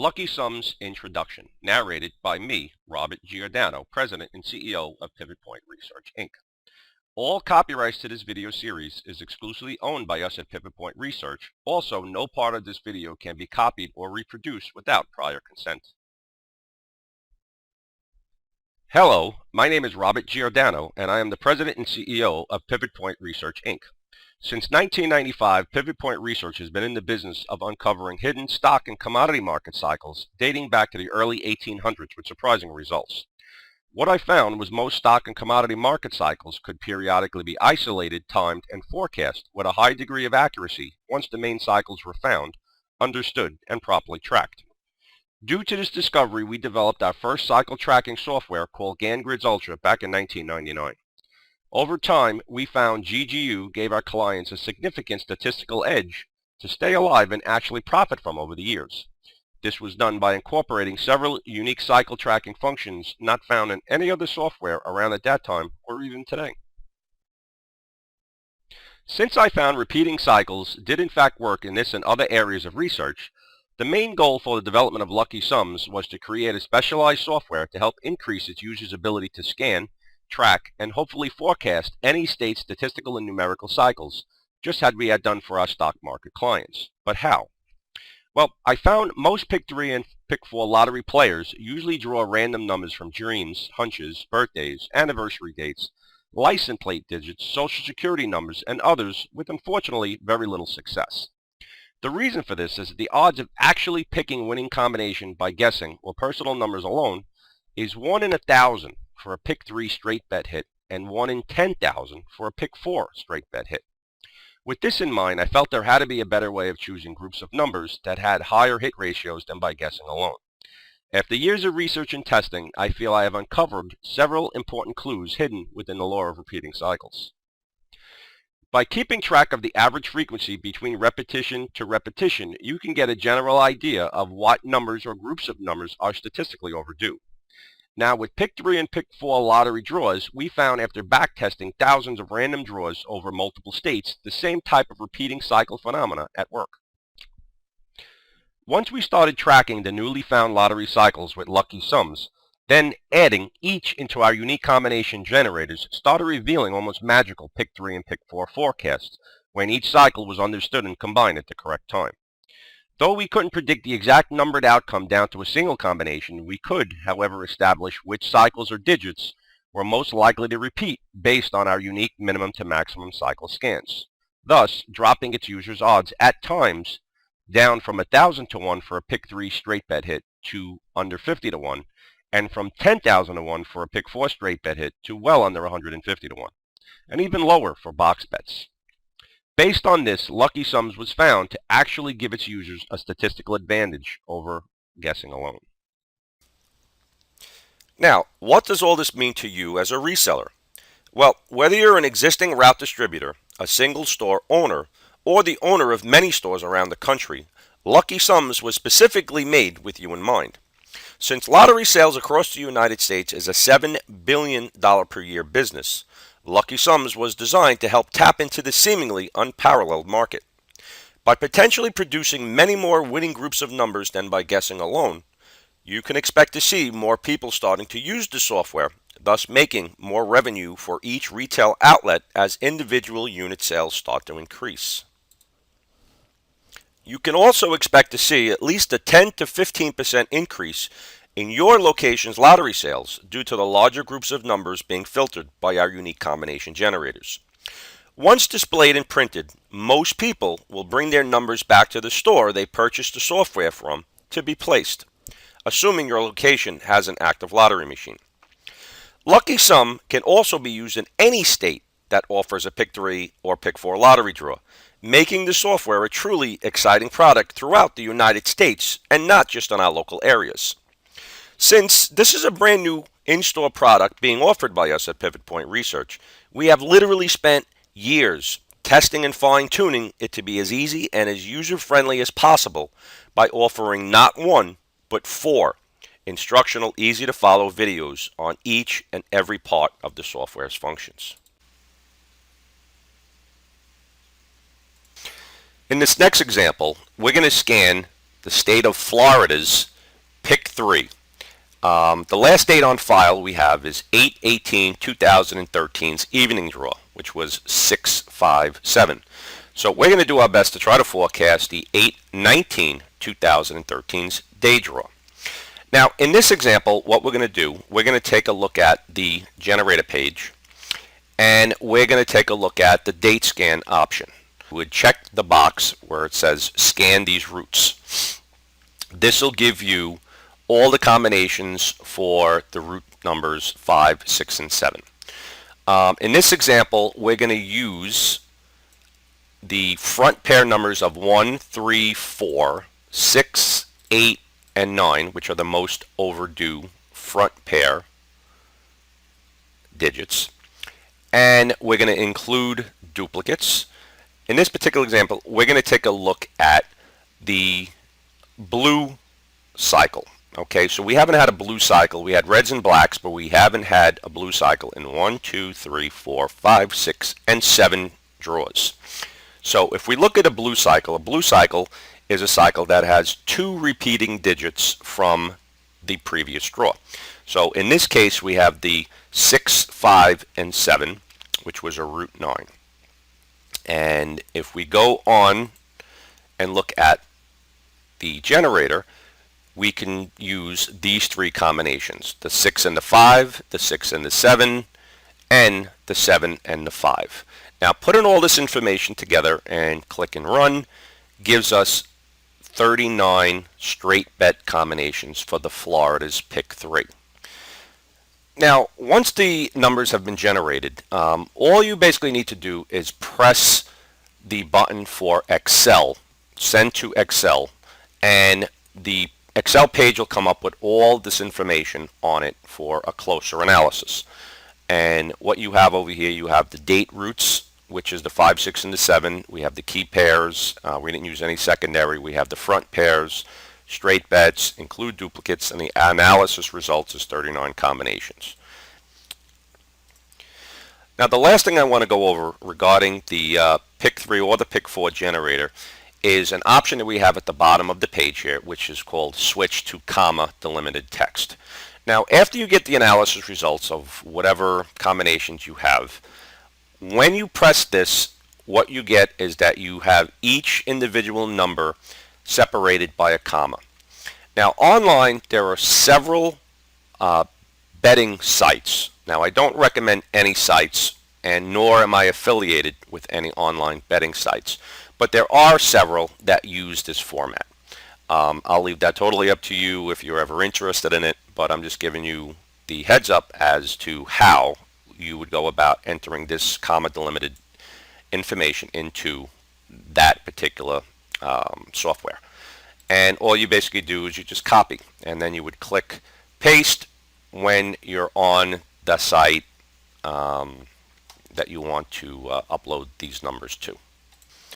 Lucky Sumz Introduction, narrated by me, Robert Giordano, President and CEO of Pivot Point Research, Inc. All copyrights to this video series is exclusively owned by us at Pivot Point Research. Also, no part of this video can be copied or reproduced without prior consent. Hello, my name is Robert Giordano, and I am the President and CEO of Pivot Point Research, Inc. Since 1995, Pivot Point Research has been in the business of uncovering hidden stock and commodity market cycles dating back to the early 1800s with surprising results. What I found was most stock and commodity market cycles could periodically be isolated, timed, and forecast with a high degree of accuracy once the main cycles were found, understood, and properly tracked. Due to this discovery, we developed our first cycle tracking software called GANGrids Ultra back in 1999. Over time, we found GGU gave our clients a significant statistical edge to stay alive and actually profit from over the years. This was done by incorporating several unique cycle tracking functions not found in any other software around at that time or even today. Since I found repeating cycles did in fact work in this and other areas of research, the main goal for the development of Lucky Sumz was to create a specialized software to help increase its users' ability to scan, track, and hopefully forecast any state's statistical and numerical cycles, just as we had done for our stock market clients. But how? Well, I found most Pick 3 and Pick 4 lottery players usually draw random numbers from dreams, hunches, birthdays, anniversary dates, license plate digits, social security numbers, and others with unfortunately very little success. The reason for this is that the odds of actually picking winning combination by guessing or personal numbers alone is 1 in 1,000 for a Pick 3 straight bet hit and 1 in 10,000 for a Pick 4 straight bet hit. With this in mind, I felt there had to be a better way of choosing groups of numbers that had higher hit ratios than by guessing alone. After years of research and testing, I feel I have uncovered several important clues hidden within the law of repeating cycles. By keeping track of the average frequency between repetition to repetition, you can get a general idea of what numbers or groups of numbers are statistically overdue. Now, with Pick 3 and Pick 4 lottery draws, we found after backtesting thousands of random draws over multiple states, the same type of repeating cycle phenomena at work. Once we started tracking the newly found lottery cycles with Lucky Sumz, then adding each into our unique combination generators started revealing almost magical Pick 3 and Pick 4 forecasts when each cycle was understood and combined at the correct time. Though we couldn't predict the exact numbered outcome down to a single combination, we could, however, establish which cycles or digits were most likely to repeat based on our unique minimum to maximum cycle scans, thus dropping its users' odds at times down from 1,000 to 1 for a Pick 3 straight bet hit to under 50 to 1, and from 10,000 to 1 for a Pick 4 straight bet hit to well under 150 to 1, and even lower for box bets. Based on this, Lucky Sumz was found to actually give its users a statistical advantage over guessing alone. Now, what does all this mean to you as a reseller? Well, whether you're an existing route distributor, a single store owner, or the owner of many stores around the country, Lucky Sumz was specifically made with you in mind. Since lottery sales across the United States is a $7 billion per year business, Lucky Sumz was designed to help tap into the seemingly unparalleled market. By potentially producing many more winning groups of numbers than by guessing alone, you can expect to see more people starting to use the software, thus making more revenue for each retail outlet as individual unit sales start to increase. You can also expect to see at least a 10 to 15% increase in your location's lottery sales due to the larger groups of numbers being filtered by our unique combination generators. Once displayed and printed, most people will bring their numbers back to the store they purchased the software from to be placed, assuming your location has an active lottery machine. Lucky Sum can also be used in any state that offers a Pick 3 or Pick 4 lottery draw, making the software a truly exciting product throughout the United States and not just in our local areas. Since this is a brand new in-store product being offered by us at Pivot Point Research, we have literally spent years testing and fine-tuning it to be as easy and as user-friendly as possible by offering not one, but 4 instructional, easy-to-follow videos on each and every part of the software's functions. In this next example, we're going to scan the state of Florida's pick 3. The last date on file we have is 8/18/2013's evening draw, which was 657. So we're going to do our best to try to forecast the 8/19/2013's day draw. Now, in this example, what we're going to do, we're going to take a look at the generator page, and we're going to take a look at the date scan option. We would check the box where it says scan these routes. This will give you all the combinations for the route numbers 5, 6, and 7. In this example, we're going to use the front pair numbers of 1, 3, 4, 6, 8, and 9, which are the most overdue front pair digits. And we're going to include duplicates. In this particular example, we're going to take a look at the blue cycle. Okay, so we haven't had a blue cycle. We had reds and blacks, but we haven't had a blue cycle in 1, 2, 3, 4, 5, 6, and 7 draws. So if we look at a blue cycle is a cycle that has 2 repeating digits from the previous draw. So in this case, we have the 6, 5, and 7, which was a route 9. And if we go on and look at the generator, we can use these 3 combinations: the 6 and the 5, the 6 and the 7, and the 7 and the 5. Now, putting all this information together and click and run gives us 39 straight bet combinations for the Florida's pick 3. Now, once the numbers have been generated, all you basically need to do is press the button for Excel, send to Excel, and the Excel page will come up with all this information on it for a closer analysis. And what you have over here, you have the date routes, which is the 5, 6, and the 7. We have the key pairs. We didn't use any secondary. We have the front pairs, straight bets, include duplicates, and the analysis results is 39 combinations. Now, the last thing I want to go over regarding the pick 3 or the pick 4 generator is an option that we have at the bottom of the page here, which is called switch to comma delimited text. Now, after you get the analysis results of whatever combinations you have, when you press this, what you get is that you have each individual number separated by a comma. Now, online, there are several betting sites. Now, I don't recommend any sites, and nor am I affiliated with any online betting sites. But there are several that use this format. I'll leave that totally up to you if you're ever interested in it, but I'm just giving you the heads up as to how you would go about entering this comma delimited information into that particular software. And all you basically do is you just copy, and then you would click paste when you're on the site that you want to upload these numbers to.